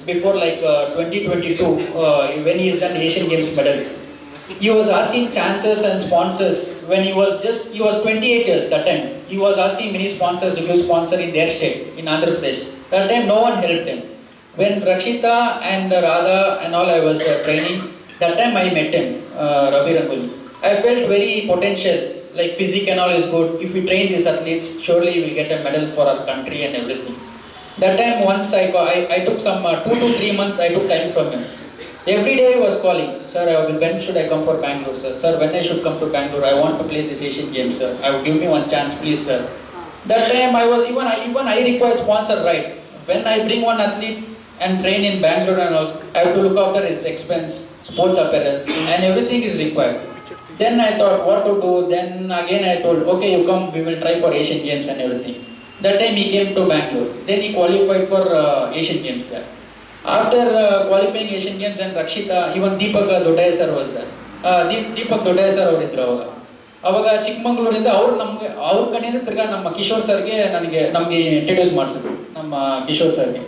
before 2022 when he has done Asian Games medal. He was asking chances and sponsors when he was 28 years that time. He was asking many sponsors to give sponsor in their state in Andhra Pradesh. That time no one helped him. When Rakshita and Radha and all I was training, that time I met him, Ravi Rangoli. I felt very potential, like physique and all is good. If we train these athletes, surely we'll get a medal for our country and everything. That time once I took some 2 to 3 months I took time from him. Every day he was calling, sir, when should I come for Bangalore, sir? Sir, when I should come to Bangalore? I want to play this Asian Games, sir. Give me one chance, please, sir. That time I was even I required sponsor, right? When I bring one athlete and train in Bangalore and all, I have to look after his expense, sports apparels, and everything is required. Then I thought what to do. Then again I told, okay, you come, we will try for Asian Games and everything. That time he came to Bangalore. Then he qualified for Asian Games there. After qualifying Asian Games and Rakshita, even Deepak Dodaya sir was there. Deepak Dodaya sir ಅವರಿದ್ರು ಅವಾಗ ಚಿಕ್ಕಮಂಗ್ಳೂರಿಂದ ಅವ್ರ ಕಡೆಯಿಂದ ತಿರ್ಗಾ ನಮ್ಮ ಕಿಶೋರ್ ಸರ್ಗೆ ನಮಗೆ introduce ಮಾಡಿಸಿದ್ರು ನಮ್ಮ ಕಿಶೋರ್ ಸರ್ಗೆ.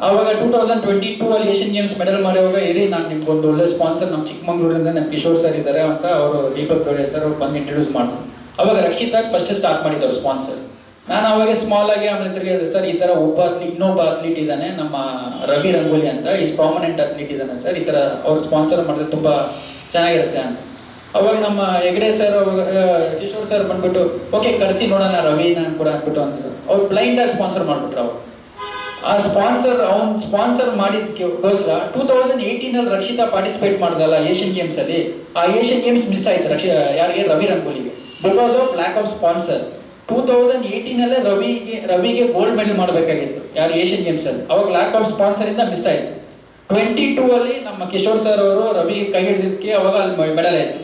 ಆವಾಗ 2022 ಅಲ್ಲಿ ಏಷ್ಯನ್ ಗೇಮ್ಸ್ ಮೆಡಲ್ ಮಾರುವಾಗ ಇರಿ ನಾನು ನಿಮ್ಗೊಂದು ಒಳ್ಳೆ ಸ್ಪಾನ್ಸರ್ ನಮ್ಮ ಚಿಕ್ಕಮಂಗ್ಳೂರಿಂದ ನಮ್ಮ ಕಿಶೋರ್ ಸರ್ ಇದ್ದಾರೆ ಅಂತ ಅವರು ದೀಪಕ್ ದೊಡೆ ಸರ್ ಅವ್ರು ಬಂದು ಇಂಟ್ರೊಡ್ಯೂಸ್ ಮಾಡಿದ್ರು. ಅವಾಗ ರಕ್ಷಿತಾಗ್ ಫಸ್ಟ್ ಸ್ಟಾರ್ಟ್ ಮಾಡಿದ್ರು ಸ್ಪಾನ್ಸರ್. ನಾನು ಅವಾಗ ಸ್ಮಾಲ್ ಆಗಿ ಆಮೇಲೆ ತಿರ್ಗಿ ಸರ್ ಈ ಥರ ಇನ್ನೊಬ್ಬ ಅಥ್ಲೀಟ್ ಇದ್ದಾನೆ ನಮ್ಮ ರವಿ ರಂಗೋಲಿ ಅಂತ, ಈಸ್ ಪ್ರಾಮಿನೆಂಟ್ ಅಥ್ಲೀಟ್ ಇದ್ದಾನೆ ಸರ್, ಈ ಥರ ಅವ್ರು ಸ್ಪಾನ್ಸರ್ ಮಾಡಿದ್ರೆ ತುಂಬ ಚೆನ್ನಾಗಿರುತ್ತೆ ಅಂತ. ಅವಾಗ ನಮ್ಮ ಹೆಗ್ಡೆ ಸರ್ ಅವಾಗ ಕಿಶೋರ್ ಸರ್ ಬಂದ್ಬಿಟ್ಟು ಓಕೆ ಕರೆಸಿ ನೋಡೋಣ ರವಿನ ಕೂಡ ಅಂದ್ಬಿಟ್ಟು ಅಂತ ಸರ್ ಅವ್ರು ಬ್ಲೈಂಡಾಗಿ ಸ್ಪಾನ್ಸರ್ ಮಾಡಿಬಿಟ್ರು. ಅವ್ರು ಆ ಸ್ಪಾನ್ಸರ್ ಮಾಡಿದಕ್ಕೋಸ್ಕರ 2018 ರಕ್ಷಿತಾ ಪಾರ್ಟಿಸಿಪೇಟ್ ಮಾಡಿದಲ್ಲ ಏಷ್ಯನ್ ಗೇಮ್ಸ್ ಅಲ್ಲಿ, ಆ ಏಷ್ಯನ್ ಗೇಮ್ಸ್ ಮಿಸ್ ಆಯ್ತು ಯಾರಿಗೆ ರವಿ ರಂಗೋಲಿಗೆ because of lack of sponsor. 2018 ರವಿಗೆ ಗೋಲ್ಡ್ ಮೆಡಲ್ ಮಾಡಬೇಕಾಗಿತ್ತು ಯಾರು ಏಷ್ಯನ್ ಗೇಮ್ಸ್ ಅಲ್ಲಿ, ಅವಾಗ ಲ್ಯಾಕ್ ಆಫ್ ಸ್ಪಾನ್ಸರ್ ಇಂದ ಮಿಸ್ ಆಯ್ತು. 22 ಅಲ್ಲಿ ನಮ್ಮ ಕಿಶೋರ್ ಸರ್ ಅವರು ರವಿ ಕೈ ಹಿಡಿದಿದ್ದಕ್ಕೆ ಅವಾಗ ಅಲ್ಲಿ ಮೆಡಲ್ ಆಯ್ತು.